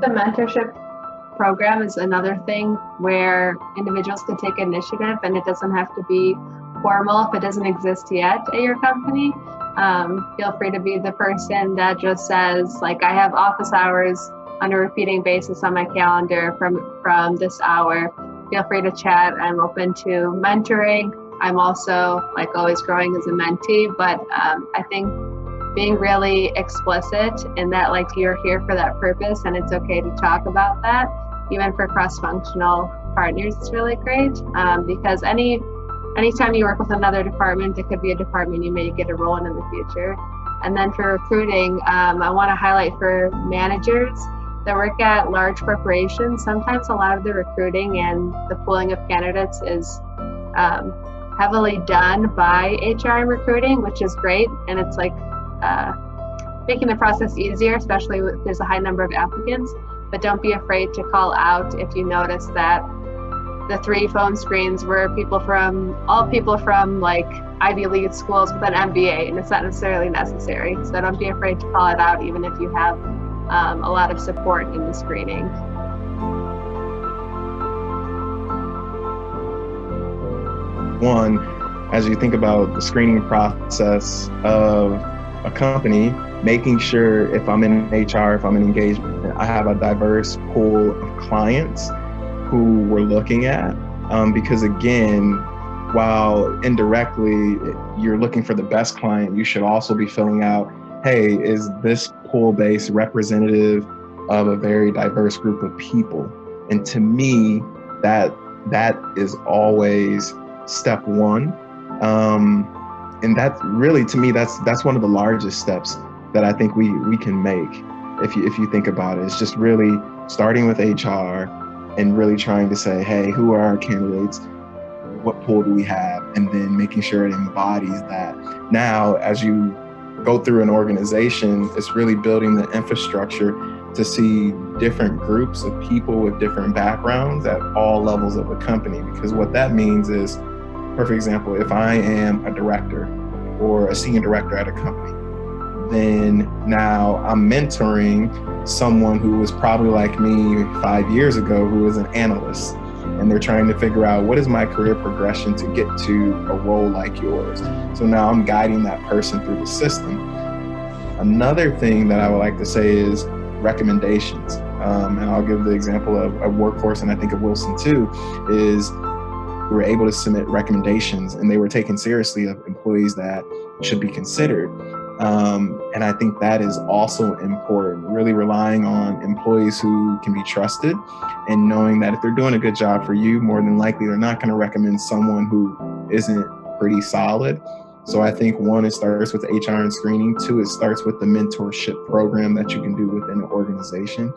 The mentorship program is another thing where individuals can take initiative, and it doesn't have to be formal if it doesn't exist yet at your company. Feel free to be the person that just says, like, I have office hours on a repeating basis on my calendar from this hour. Feel free to chat. I'm open to mentoring. I'm also, like, always growing as a mentee, but I think being really explicit in that, like, you're here for that purpose and it's okay to talk about that, even for cross-functional partners, is really great, because anytime you work with another department, it could be a department you may get a role in the future. And then for recruiting, I want to highlight for managers that work at large corporations, sometimes a lot of the recruiting and the pooling of candidates is heavily done by HR and recruiting, which is great. And it's like making the process easier, especially if there's a high number of applicants. But don't be afraid to call out if you notice that the 3 phone screens were all people from like Ivy League schools with an MBA, and it's not necessarily necessary. So don't be afraid to call it out, even if you have a lot of support in the screening. One, as you think about the screening process of a company, making sure if I'm in HR, if I'm in engagement, I have a diverse pool of clients who we're looking at. Because again, while indirectly you're looking for the best client, you should also be filling out, hey, is this pool base representative of a very diverse group of people? And to me, that is always step one. And that's really, to me, that's one of the largest steps that I think we can make. If you think about it, it's just really starting with HR and really trying to say, hey, who are our candidates? What pool do we have? And then making sure it embodies that. Now, as you go through an organization, it's really building the infrastructure to see different groups of people with different backgrounds at all levels of the company. Because what that means is, perfect example, if I am a director or a senior director at a company, then now I'm mentoring someone who was probably like me 5 years ago, who was an analyst, and they're trying to figure out, what is my career progression to get to a role like yours? So now I'm guiding that person through the system. Another thing that I would like to say is recommendations. And I'll give the example of Workforce, and I think of Wilson too, is we were able to submit recommendations and they were taken seriously of employees that should be considered. And I think that is also important, really relying on employees who can be trusted and knowing that if they're doing a good job for you, more than likely they're not going to recommend someone who isn't pretty solid. So I think one, it starts with HR and screening. Two, it starts with the mentorship program that you can do within an organization.